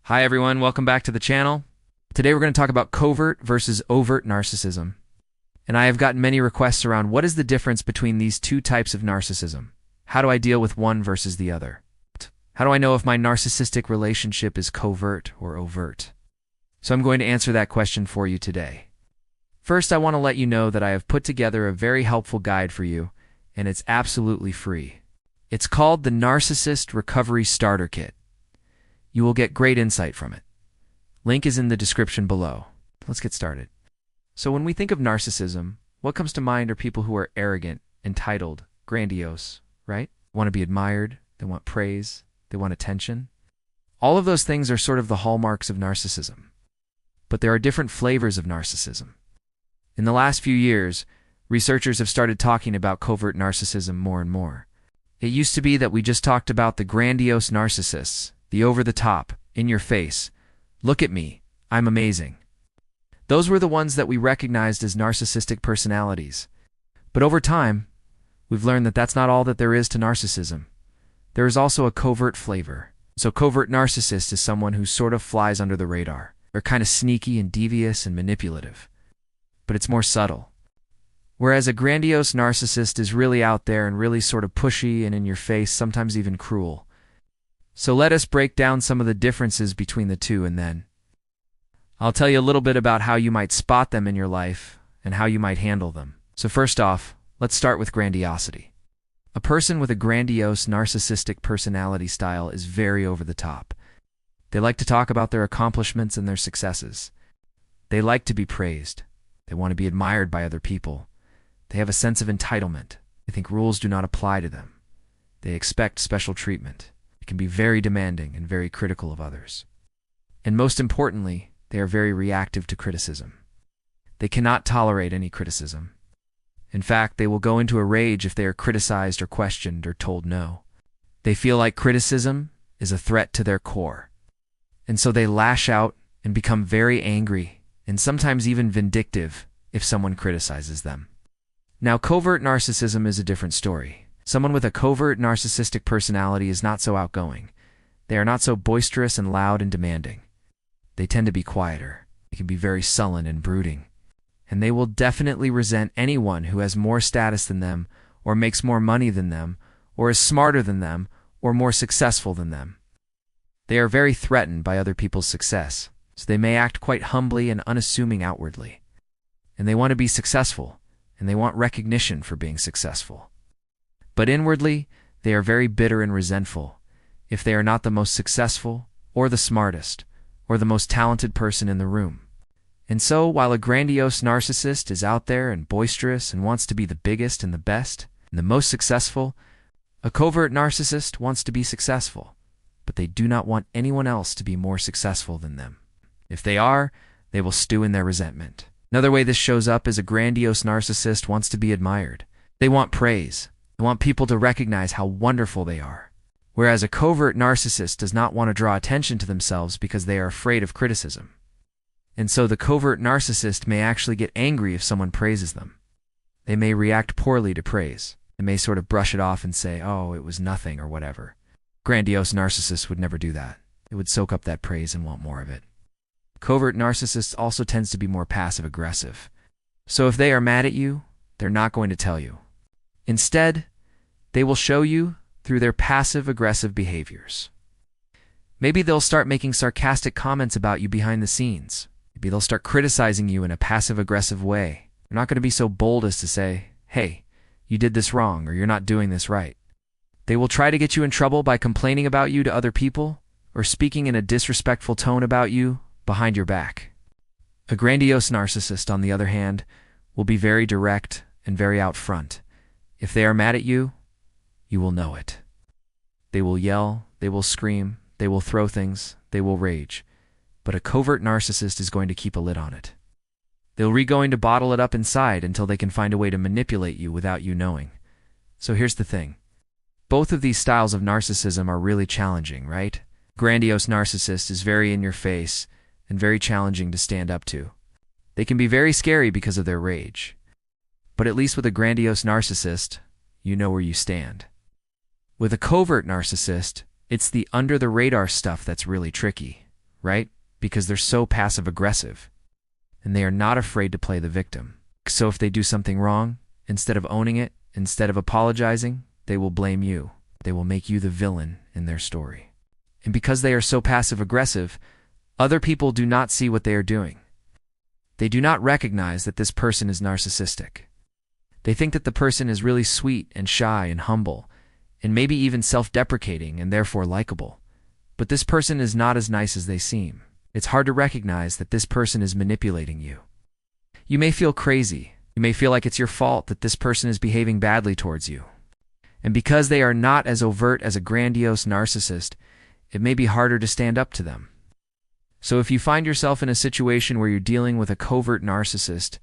Hi everyone, welcome back to the channel. Today we're going to talk about covert versus overt narcissism. And I have gotten many requests around what is the difference between these two types of narcissism? How do I deal with one versus the other? How do I know if my narcissistic relationship is covert or overt? So I'm going to answer that question for you today. First, I want to let you know that I have put together a very helpful guide for you, and it's absolutely free. It's called the Narcissist Recovery Starter Kit. You will get great insight from it. Link is in the description below. Let's get started. So when we think of narcissism, what comes to mind are people who are arrogant, entitled, grandiose, right? They want to be admired, they want praise, they want attention. All of those things are sort of the hallmarks of narcissism. But there are different flavors of narcissism. In the last few years, researchers have started talking about covert narcissism more and more. It used to be that we just talked about the grandiose narcissists, the over-the-top, in-your-face, look at me, I'm amazing. Those were the ones that we recognized as narcissistic personalities. But over time, we've learned that that's not all that there is to narcissism. There is also a covert flavor. So covert narcissist is someone who sort of flies under the radar. They're kind of sneaky and devious and manipulative. But it's more subtle. Whereas a grandiose narcissist is really out there and really sort of pushy and in your face, sometimes even cruel. So let us break down some of the differences between the two, and then I'll tell you a little bit about how you might spot them in your life and how you might handle them. So first off, let's start with grandiosity. A person with a grandiose narcissistic personality style is very over the top. They like to talk about their accomplishments and their successes. They like to be praised. They want to be admired by other people. They have a sense of entitlement. They think rules do not apply to them. They expect special treatment. They can be very demanding and very critical of others. And most importantly, they are very reactive to criticism. They cannot tolerate any criticism. In fact, they will go into a rage if they are criticized or questioned or told no. They feel like criticism is a threat to their core. And so they lash out and become very angry and sometimes even vindictive if someone criticizes them. Now, covert narcissism is a different story. Someone with a covert narcissistic personality is not so outgoing. They are not so boisterous and loud and demanding. They tend to be quieter. They can be very sullen and brooding. And they will definitely resent anyone who has more status than them, or makes more money than them, or is smarter than them, or more successful than them. They are very threatened by other people's success, so they may act quite humbly and unassuming outwardly. And they want to be successful, and they want recognition for being successful. But inwardly, they are very bitter and resentful if they are not the most successful, or the smartest, or the most talented person in the room. And so, while a grandiose narcissist is out there and boisterous and wants to be the biggest and the best and the most successful, a covert narcissist wants to be successful, but they do not want anyone else to be more successful than them. If they are, they will stew in their resentment. Another way this shows up is a grandiose narcissist wants to be admired. They want praise. They want people to recognize how wonderful they are. Whereas a covert narcissist does not want to draw attention to themselves because they are afraid of criticism. And so the covert narcissist may actually get angry if someone praises them. They may react poorly to praise. They may sort of brush it off and say, oh, it was nothing or whatever. Grandiose narcissists would never do that. They would soak up that praise and want more of it. Covert narcissists also tends to be more passive-aggressive. So if they are mad at you, they're not going to tell you. Instead, they will show you through their passive-aggressive behaviors. Maybe they'll start making sarcastic comments about you behind the scenes. Maybe they'll start criticizing you in a passive-aggressive way. They're not going to be so bold as to say, hey, you did this wrong or you're not doing this right. They will try to get you in trouble by complaining about you to other people or speaking in a disrespectful tone about you behind your back. A grandiose narcissist, on the other hand, will be very direct and very out front. If they are mad at you, you will know it. They will yell, they will scream, they will throw things, they will rage. But a covert narcissist is going to keep a lid on it. They'll going to bottle it up inside until they can find a way to manipulate you without you knowing. So here's the thing. Both of these styles of narcissism are really challenging, right? Grandiose narcissist is very in your face and very challenging to stand up to. They can be very scary because of their rage. But at least with a grandiose narcissist, you know where you stand. With a covert narcissist, it's the under-the-radar stuff that's really tricky, right? Because they're so passive-aggressive, and they are not afraid to play the victim. So if they do something wrong, instead of owning it, instead of apologizing, they will blame you. They will make you the villain in their story. And because they are so passive-aggressive, other people do not see what they are doing. They do not recognize that this person is narcissistic. They think that the person is really sweet and shy and humble, and maybe even self-deprecating and therefore likable. But this person is not as nice as they seem. It's hard to recognize that this person is manipulating you. You may feel crazy. You may feel like it's your fault that this person is behaving badly towards you. And because they are not as overt as a grandiose narcissist, it may be harder to stand up to them. So if you find yourself in a situation where you're dealing with a covert narcissist,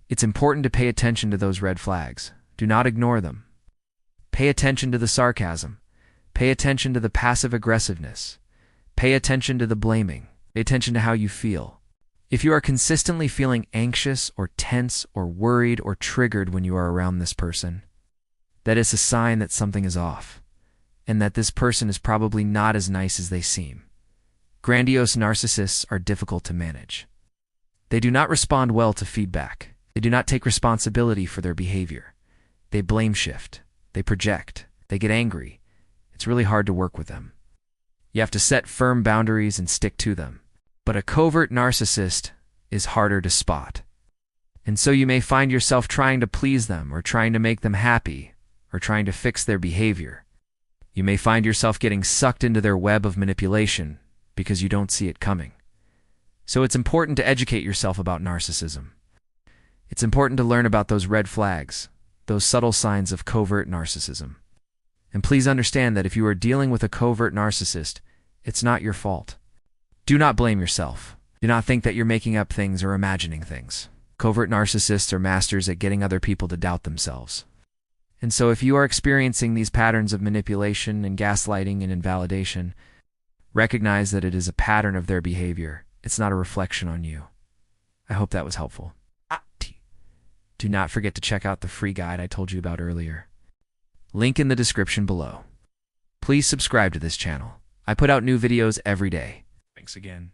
it's important to pay attention to those red flags. Do not ignore them. Pay attention to the sarcasm. Pay attention to the passive-aggressiveness. Pay attention to the blaming. Pay attention to how you feel. If you are consistently feeling anxious or tense or worried or triggered when you are around this person, that is a sign that something is off, and that this person is probably not as nice as they seem. Grandiose narcissists are difficult to manage. They do not respond well to feedback. They do not take responsibility for their behavior. They blame shift. They project. They get angry. It's really hard to work with them. You have to set firm boundaries and stick to them. But a covert narcissist is harder to spot. And so you may find yourself trying to please them or trying to make them happy or trying to fix their behavior. You may find yourself getting sucked into their web of manipulation because you don't see it coming. So it's important to educate yourself about narcissism. It's important to learn about those red flags, those subtle signs of covert narcissism. And please understand that if you are dealing with a covert narcissist, it's not your fault. Do not blame yourself. Do not think that you're making up things or imagining things. Covert narcissists are masters at getting other people to doubt themselves. And so if you are experiencing these patterns of manipulation and gaslighting and invalidation, recognize that it is a pattern of their behavior. It's not a reflection on you. I hope that was helpful. Do not forget to check out the free guide I told you about earlier. Link in the description below. Please subscribe to this channel. I put out new videos every day. Thanks again.